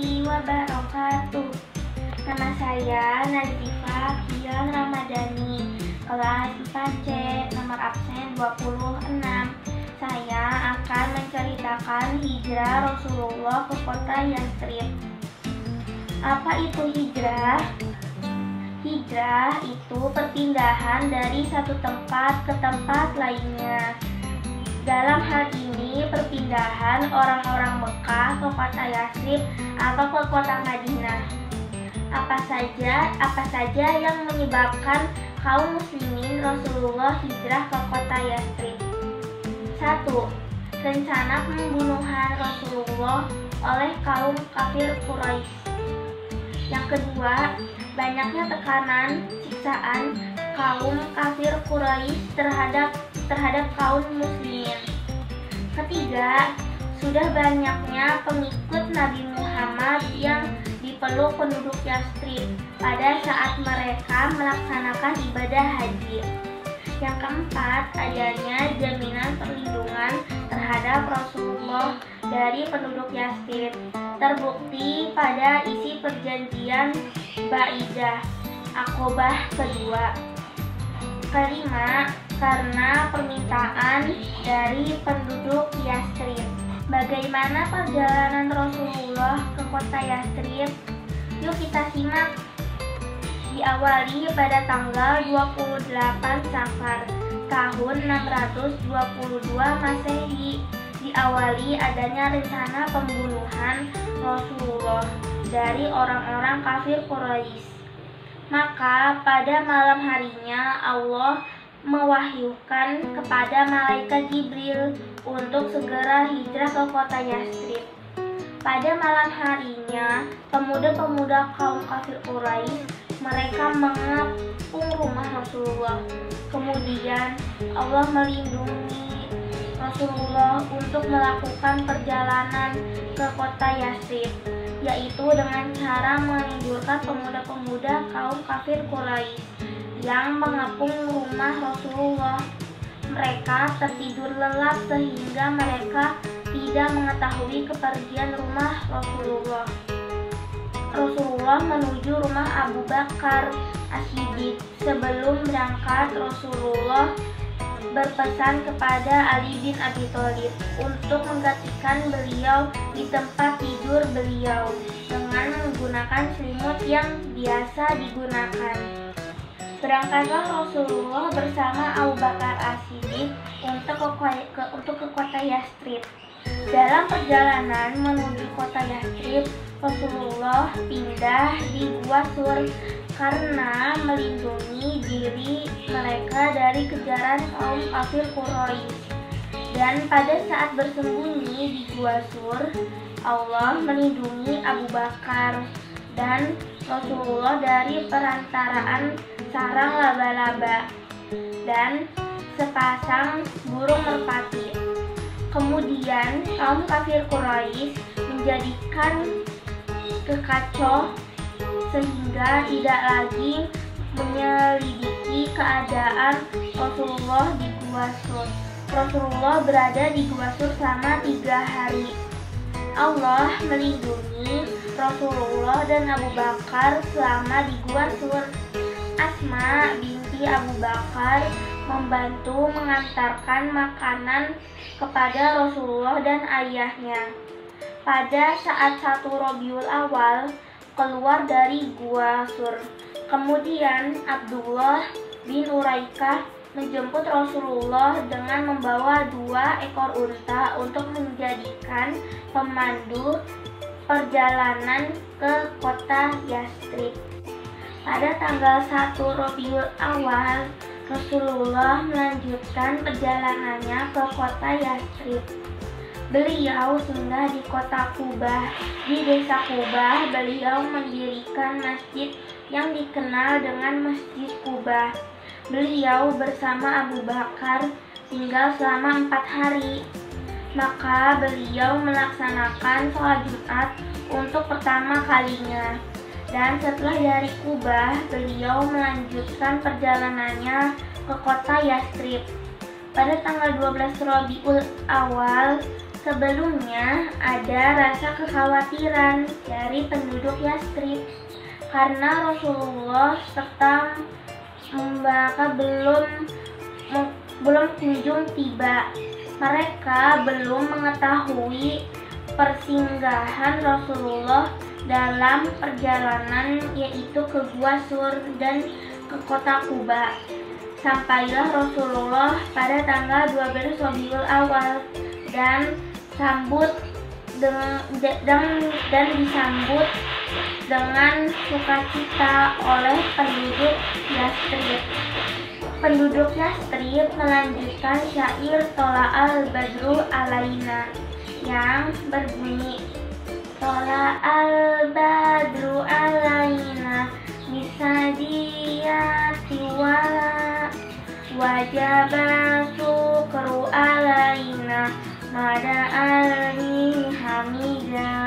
warahmatullahi wabarakatuh. Nama saya Nazifah Kian Ramadhani, kelas 4C, nomor absen 26. Saya akan menceritakan hijrah Rasulullah ke kota Yatsrib. Apa itu hijrah? Hijrah itu perpindahan dari satu tempat ke tempat lainnya. Dalam hal ini, perpindahan orang-orang Mekah ke kota Yatsrib atau ke kota Madinah. Apa saja yang menyebabkan kaum muslimin Rasulullah hijrah ke kota Yatsrib? 1. Rencana pembunuhan Rasulullah oleh kaum kafir Quraisy. Yang kedua, banyaknya tekanan, siksaan kaum kafir Quraisy terhadap kaum muslimin. Ketiga, sudah banyaknya pengikut Nabi Muhammad yang dipeluk penduduk Yatsrib pada saat mereka melaksanakan ibadah haji. Yang keempat, adanya jaminan perlindungan terhadap Rasulullah dari penduduk Yatsrib, terbukti pada isi perjanjian Baidah Aqobah kedua. Kelima, karena permintaan dari penduduk Yatsrib. Bagaimana perjalanan Rasulullah ke kota Yatsrib? Yuk kita simak. Diawali pada tanggal 28 Safar tahun 622 Masehi. Diawali adanya rencana pembunuhan Rasulullah dari orang-orang kafir Quraisy. Maka pada malam harinya Allah mewahyukan kepada malaikat Jibril untuk segera hijrah ke kota Yatsrib. Pada malam harinya, pemuda-pemuda kaum kafir Quraisy mereka mengepung rumah Rasulullah. Kemudian Allah melindungi Rasulullah untuk melakukan perjalanan ke kota Yatsrib, yaitu dengan cara menidurkan pemuda-pemuda kaum kafir Quraisy yang mengepung rumah Rasulullah. Mereka tertidur lelap sehingga mereka tidak mengetahui kepergian rumah Rasulullah. Rasulullah menuju rumah Abu Bakar As-Siddiq. Sebelum berangkat, Rasulullah berpesan kepada Ali bin Abi Thalib untuk menggantikan beliau di tempat tidur beliau dengan menggunakan selimut yang biasa digunakan. Berangkatlah Rasulullah bersama Abu Bakar As-Siddiq untuk ke kota Yatsrib. Dalam perjalanan menuju kota Yatsrib, Rasulullah pindah di Gua Sur karena melindungi diri mereka dari kejaran kaum kafir Quraisy. Dan pada saat bersembunyi di Gua Sur, Allah melindungi Abu Bakar dan Rasulullah dari perantaraan sarang laba-laba dan sepasang burung merpati. Kemudian kaum kafir Quraisy menjadikan kekacau sehingga tidak lagi menyelidiki keadaan Rasulullah di Gua Sur. Rasulullah berada di Gua Sur selama 3 hari. Allah melindungi Rasulullah dan Abu Bakar selama di Gua Sur. Asma binti Abu Bakar membantu mengantarkan makanan kepada Rasulullah dan ayahnya. Pada saat 1 Rabiul Awal keluar dari Gua Sur. Kemudian Abdullah bin Uraikah menjemput Rasulullah dengan membawa 2 ekor unta untuk menjadikan pemandu perjalanan ke kota Yatsrib. Pada tanggal 1 Rabiul Awal, Rasulullah melanjutkan perjalanannya ke kota Yatsrib. Beliau singgah di kota Kubah. Di desa Kubah, beliau mendirikan masjid yang dikenal dengan Masjid Kubah. Beliau bersama Abu Bakar tinggal selama 4 hari. Maka beliau melaksanakan sholat Jumat untuk pertama kalinya. Dan setelah dari Kubah, beliau melanjutkan perjalanannya ke kota Yatsrib. Pada tanggal 12 Rabiul Awal, Sebelumnya ada rasa kekhawatiran dari penduduk Yathrib karena Rasulullah serta mereka belum kunjung tiba. Mereka belum mengetahui persinggahan Rasulullah dalam perjalanan, yaitu ke Gua Sur dan ke kota Quba. Sampailah Rasulullah pada tanggal 12 Rabiul Awal dan disambut dengan sukacita oleh penduduk Yathrib. Penduduk Yathrib melanjutkan syair Tola al-Badru alaina yang berbunyi, Tola al-Badru alaina misadiyati wala wajaba sukru alaina mada almi hamida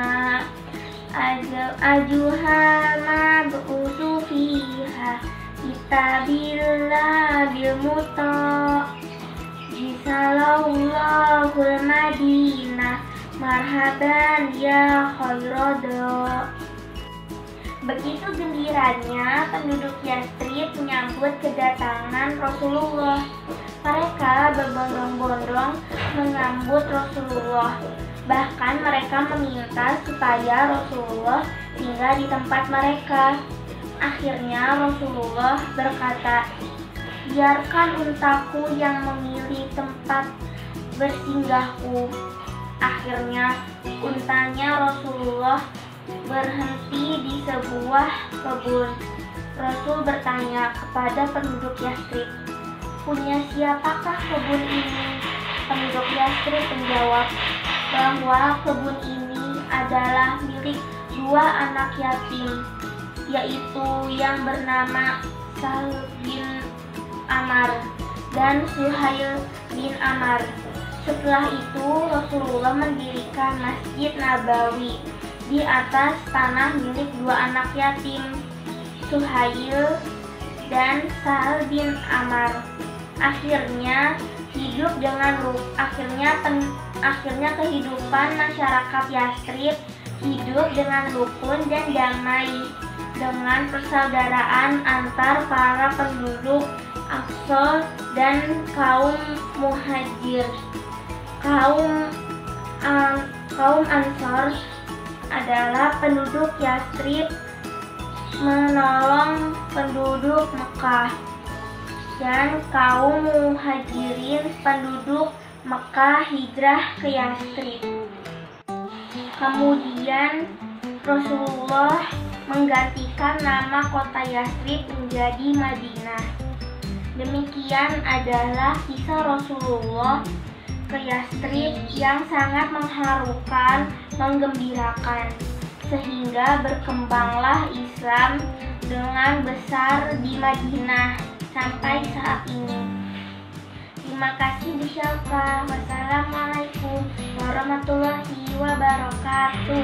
ajuhal mab'usu fiha kitabillah bilmuta jisalallahul madinah marhaban ya khairodo. Begitu gembiranya penduduk Yathrib menyambut kedatangan Rasulullah. Mereka berbondong-bondong menyambut Rasulullah. Bahkan mereka meminta supaya Rasulullah tinggal di tempat mereka. Akhirnya Rasulullah berkata, biarkan untaku yang memilih tempat bersinggahku. Akhirnya untanya Rasulullah berhenti di sebuah kebun. Rasul bertanya kepada penduduk Yathrib, punya siapakah kebun ini? Penduduk Yathrib menjawab bahwa kebun ini adalah milik dua anak yatim, yaitu yang bernama Sahl bin Amar dan Suhail bin Amar. Setelah itu Rasulullah mendirikan Masjid Nabawi di atas tanah milik dua anak yatim, Suhail dan Sahl bin Amar. Akhirnya kehidupan masyarakat Yathrib hidup dengan rukun dan damai, dengan persaudaraan antar para penduduk Aqsa dan kaum muhajir. Kaum Ansor adalah penduduk Yathrib menolong penduduk Mekah, dan kaum muhajirin penduduk Mekah hijrah ke Yathrib. Kemudian Rasulullah menggantikan nama kota Yathrib menjadi Madinah. Demikian adalah kisah Rasulullah ke Yathrib yang sangat mengharukan, menggembirakan, sehingga berkembanglah Islam dengan besar di Madinah sampai saat ini. Terima kasih Bu Syalka. Wassalamualaikum warahmatullahi wabarakatuh.